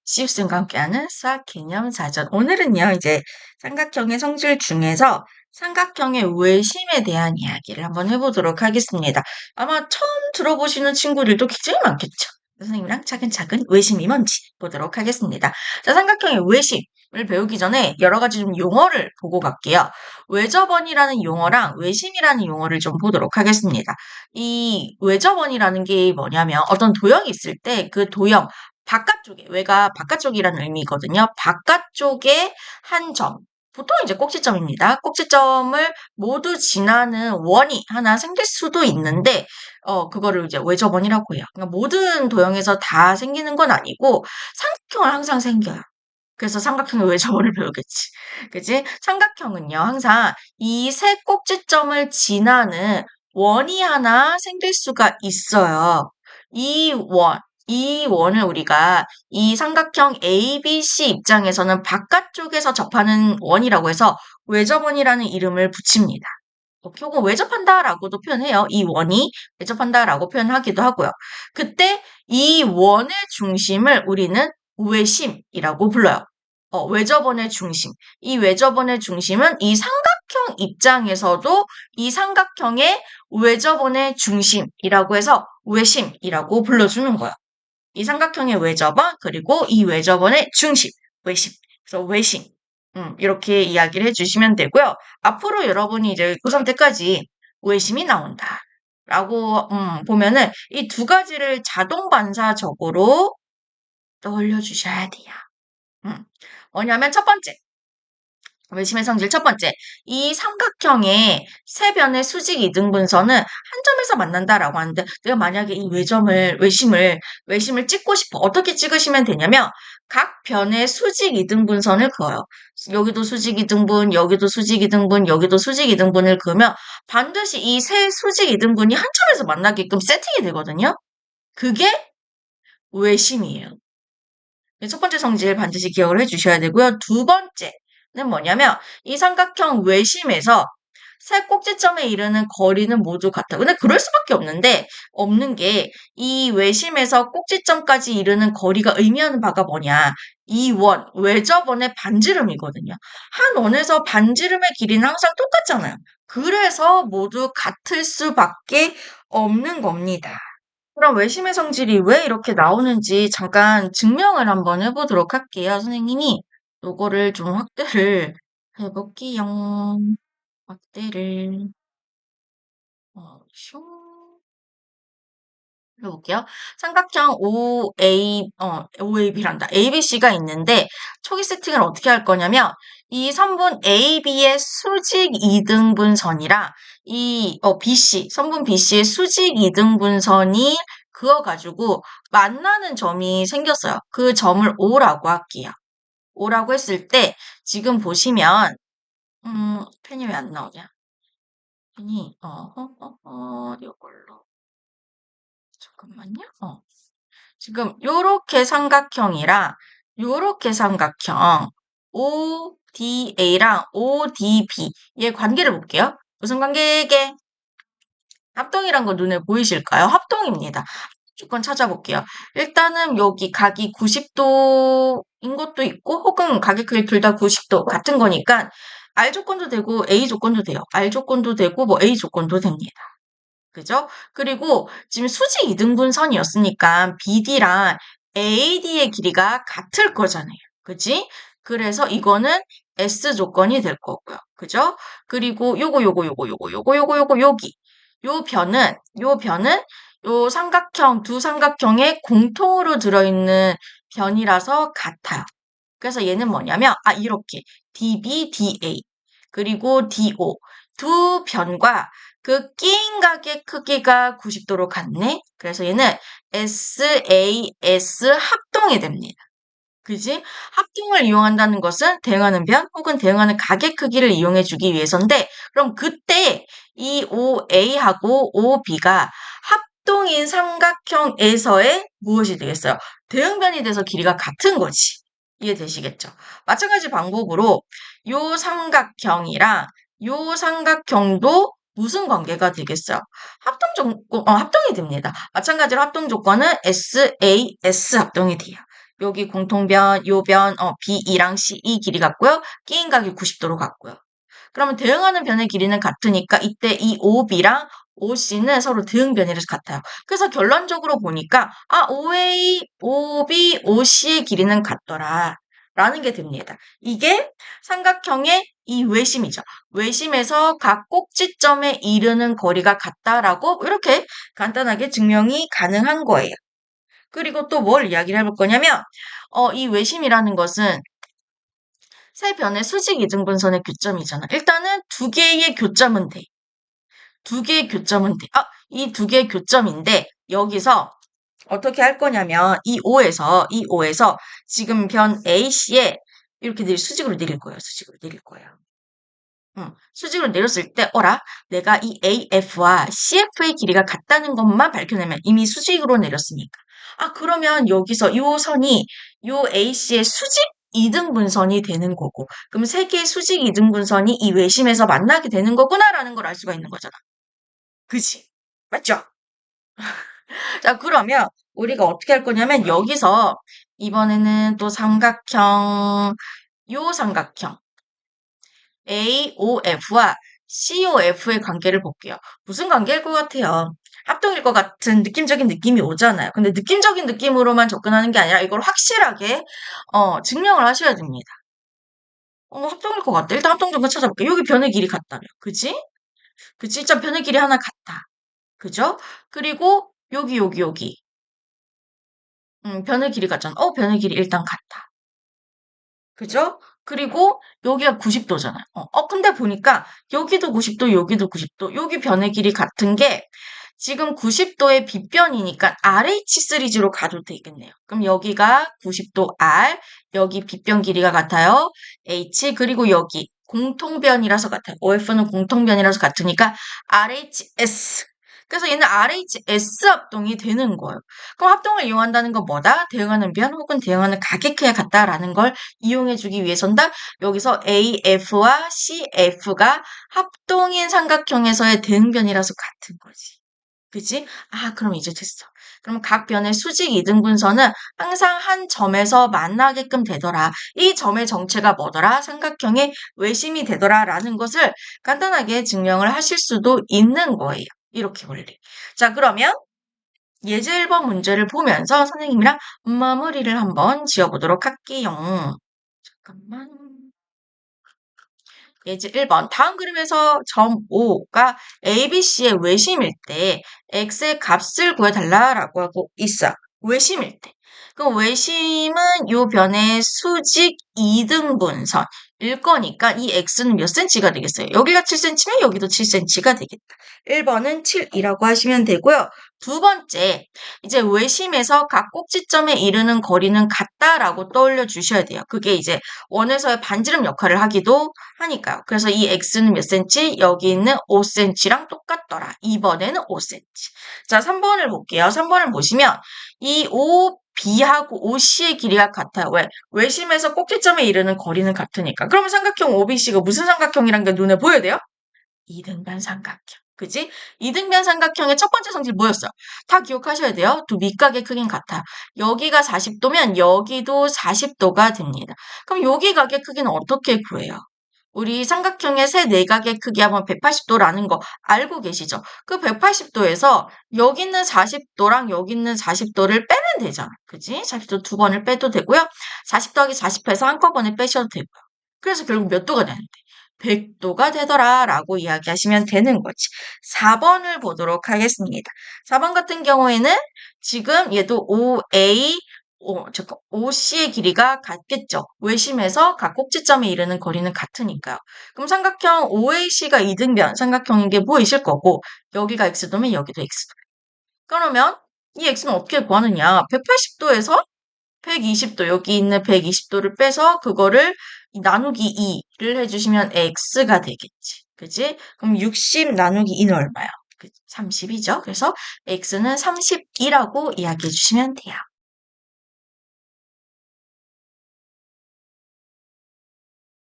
시우쌤과 함께하는 수학 개념 사전. 오늘은요, 이제 삼각형의 성질 중에서 삼각형의 외심에 대한 이야기를 한번 해보도록 하겠습니다. 아마 처음 들어보시는 친구들도 굉장히 많겠죠. 선생님이랑 차근차근 외심이 뭔지 보도록 하겠습니다. 자, 삼각형의 외심을 배우기 전에 여러 가지 좀 용어를 보고 갈게요. 외접원이라는 용어랑 외심이라는 용어를 좀 보도록 하겠습니다. 이 외접원이라는 게 뭐냐면 어떤 도형이 있을 때 그 도형 바깥쪽에, 외가 바깥쪽이라는 의미거든요. 바깥쪽에 한 점, 보통 이제 꼭지점입니다. 꼭지점을 모두 지나는 원이 하나 생길 수도 있는데, 그거를 이제 외접원이라고 해요. 그러니까 모든 도형에서 다 생기는 건 아니고, 삼각형은 항상 생겨요. 그래서 삼각형의 외접원을 배우겠지. 그지? 삼각형은요, 항상 이 세 꼭지점을 지나는 원이 하나 생길 수가 있어요. 이 원, 이 원을 우리가 이 삼각형 ABC 입장에서는 바깥쪽에서 접하는 원이라고 해서 외접원이라는 이름을 붙입니다. 혹은 외접한다라고도 표현해요. 이 원이 외접한다라고 표현하기도 하고요. 그때 이 원의 중심을 우리는 외심이라고 불러요. 외접원의 중심. 이 외접원의 중심은 이 삼각형 입장에서도 이 삼각형의 외접원의 중심이라고 해서 외심이라고 불러주는 거예요. 이 삼각형의 외접원, 그리고 이 외접원의 중심, 외심. 그래서 외심. 이렇게 이야기를 해주시면 되고요. 앞으로 여러분이 이제 고3 때까지 외심이 나온다. 라고, 보면은 이 두 가지를 자동 반사적으로 떠올려 주셔야 돼요. 뭐냐면 첫 번째. 외심의 성질 첫 번째. 이 삼각형의 세 변의 수직 이등분선은 한 점에서 만난다라고 하는데 내가 만약에 이 외심을 찍고 싶어. 어떻게 찍으시면 되냐면 각 변의 수직 이등분선을 그어요. 여기도 수직 이등분, 여기도 수직 이등분, 여기도 수직 이등분을 그으면 반드시 이 세 수직 이등분이 한 점에서 만나게끔 세팅이 되거든요. 그게 외심이에요. 첫 번째 성질 반드시 기억을 해주셔야 되고요. 두 번째는 뭐냐면 이 삼각형 외심에서 세 꼭지점에 이르는 거리는 모두 같아. 근데 그럴 수밖에 없는 게 이 외심에서 꼭지점까지 이르는 거리가 의미하는 바가 뭐냐. 이 원, 외접원의 반지름이거든요. 한 원에서 반지름의 길이는 항상 똑같잖아요. 그래서 모두 같을 수밖에 없는 겁니다. 그럼 외심의 성질이 왜 이렇게 나오는지 잠깐 증명을 한번 해보도록 할게요. 선생님이 요거를 좀 확대를 해볼게요. 확대를 슝 해볼게요. 삼각형 OAB란다. ABC가 있는데 초기 세팅을 어떻게 할 거냐면 이 선분 AB의 수직 이등분선이랑 이 BC, 선분 BC의 수직 이등분선이 그어가지고 만나는 점이 생겼어요. 그 점을 O라고 할게요. O라고 했을 때 지금 보시면 펜이 왜 안 나오냐? 펜이 이걸로 잠깐만요. 지금 요렇게 삼각형이랑 요렇게 삼각형 ODA랑 ODB 얘 관계를 볼게요. 무슨 관계게? 합동이란 거 눈에 보이실까요? 합동입니다. 조건 찾아볼게요. 일단은 여기 각이 90도인 것도 있고 혹은 각의 크기 둘 다 90도 같은 거니까 R 조건도 되고 A 조건도 돼요. R 조건도 되고 뭐 A 조건도 됩니다. 그죠? 그리고 지금 수직 이등분선이었으니까 BD랑 AD의 길이가 같을 거잖아요. 그지? 그래서 이거는 S 조건이 될 거고요. 그죠? 그리고 요거 여기. 요 변은 요 삼각형, 두 삼각형에 공통으로 들어있는 변이라서 같아요. 그래서 얘는 뭐냐면, 이렇게. DB, DA. 그리고 DO. 두 변과 그 끼인 각의 크기가 90도로 같네? 그래서 얘는 SAS 합동이 됩니다. 그지? 합동을 이용한다는 것은 대응하는 변 혹은 대응하는 각의 크기를 이용해주기 위해서인데, 그럼 그때 이 OA하고 OB가 합동인 삼각형에서의 무엇이 되겠어요? 대응변이 돼서 길이가 같은 거지. 이해되시겠죠? 마찬가지 방법으로 요 삼각형이랑 요 삼각형도 무슨 관계가 되겠어요? 합동이 됩니다. 마찬가지로 합동 조건은 SAS 합동이 돼요. 여기 공통변, 요 변, B2랑 C 이 길이 같고요. 끼인 각이 90도로 같고요. 그러면 대응하는 변의 길이는 같으니까 이때 이 OB랑 OC는 서로 대응변이라서 같아요. 그래서 결론적으로 보니까 OA, OB, OC의 길이는 같더라. 라는 게 됩니다. 이게 삼각형의 이 외심이죠. 외심에서 각 꼭지점에 이르는 거리가 같다라고 이렇게 간단하게 증명이 가능한 거예요. 그리고 또 뭘 이야기를 해볼 거냐면 이 외심이라는 것은 세 변의 수직 이등분선의 교점이잖아. 일단은 두 개의 교점은 돼. 두 개의 교점은 돼. 이 두 개의 교점인데 여기서 어떻게 할 거냐면 이 O에서 지금 변 AC에 이렇게 수직으로 내릴 거예요. 수직으로 내릴 거예요. 수직으로 내렸을 때 내가 이 AF와 CF의 길이가 같다는 것만 밝혀내면 이미 수직으로 내렸으니까. 그러면 여기서 이 선이 이 AC의 수직 이등분선이 되는 거고 그럼 세 개의 수직 이등분선이 이 외심에서 만나게 되는 거구나라는 걸 알 수가 있는 거잖아. 그치? 맞죠? 자, 그러면 우리가 어떻게 할 거냐면 여기서 이번에는 또 요 삼각형 AOF와 COF의 관계를 볼게요. 무슨 관계일 것 같아요? 합동일 것 같은 느낌적인 느낌이 오잖아요. 근데 느낌적인 느낌으로만 접근하는 게 아니라 이걸 확실하게 증명을 하셔야 됩니다. 합동일 것 같다. 일단 합동 점과 찾아볼게요. 여기 변의 길이 같다며. 그지? 그치? 진짜 변의 길이 하나 같다. 그죠? 그리고 여기. 변의 길이 같잖아. 변의 길이 일단 같다. 그죠? 그리고 여기가 90도잖아요. 근데 보니까 여기도 90도, 여기도 90도, 여기 변의 길이 같은 게 지금 90도의 빗변이니까 RH 시리즈로 가도 되겠네요. 그럼 여기가 90도 R, 여기 빗변 길이가 같아요. H, 그리고 여기 공통변이라서 같아요. OF는 공통변이라서 같으니까 RHS. 그래서 얘는 RHS 합동이 되는 거예요. 그럼 합동을 이용한다는 건 뭐다? 대응하는 변 혹은 대응하는 가격해야 같다라는 걸 이용해주기 위해서다. 여기서 AF와 CF가 합동인 삼각형에서의 대응변이라서 같은 거지. 그치? 그럼 이제 됐어. 그럼 각 변의 수직 이등분선은 항상 한 점에서 만나게끔 되더라. 이 점의 정체가 뭐더라? 삼각형의 외심이 되더라. 라는 것을 간단하게 증명을 하실 수도 있는 거예요. 이렇게 원리. 자, 그러면 예제 1번 문제를 보면서 선생님이랑 마무리를 한번 지어보도록 할게요. 잠깐만. 예제 1번. 다음 그림에서 점 O가 ABC의 외심일 때 X의 값을 구해달라라고 하고 있어. 외심일 때. 그럼 외심은 요 변의 수직 이등분선일 거니까 이 X는 몇 cm가 되겠어요? 여기가 7cm면 여기도 7cm가 되겠다. 1번은 7이라고 하시면 되고요. 두 번째, 이제 외심에서 각 꼭지점에 이르는 거리는 같다라고 떠올려 주셔야 돼요. 그게 이제 원에서의 반지름 역할을 하기도 하니까요. 그래서 이 x는 몇 cm, 여기 있는 5cm랑 똑같더라. 2번에는 5cm. 자, 3번을 볼게요. 3번을 보시면 이 OB하고 OC의 길이가 같아요. 왜? 외심에서 꼭지점에 이르는 거리는 같으니까. 그러면 삼각형 OBC가 무슨 삼각형이란 게 눈에 보여야 돼요? 이등변 삼각형. 그지? 이등변 삼각형의 첫 번째 성질 뭐였어요? 다 기억하셔야 돼요. 두 밑각의 크기는 같아요. 여기가 40도면 여기도 40도가 됩니다. 그럼 여기 각의 크기는 어떻게 구해요? 우리 삼각형의 세 내각의 크기 하면 180도라는 거 알고 계시죠? 그 180도에서 여기 있는 40도랑 여기 있는 40도를 빼면 되잖아. 그지? 40도 두 번을 빼도 되고요. 40 더하기 40해서 한꺼번에 빼셔도 되고요. 그래서 결국 몇 도가 되는데? 100도가 되더라라고 이야기하시면 되는 거지. 4번을 보도록 하겠습니다. 4번 같은 경우에는 지금 얘도 OC의 길이가 같겠죠. 외심에서 각 꼭지점에 이르는 거리는 같으니까요. 그럼 삼각형 OAC가 이등변 삼각형인 게 보이실 거고 여기가 X도면 여기도 X도. 그러면 이 X는 어떻게 구하느냐. 180도에서 120도, 여기 있는 120도를 빼서 그거를 나누기 2를 해주시면 X가 되겠지. 그지? 그럼 60 나누기 2는 얼마야? 30이죠. 그래서 X는 32라고 이야기해 주시면 돼요.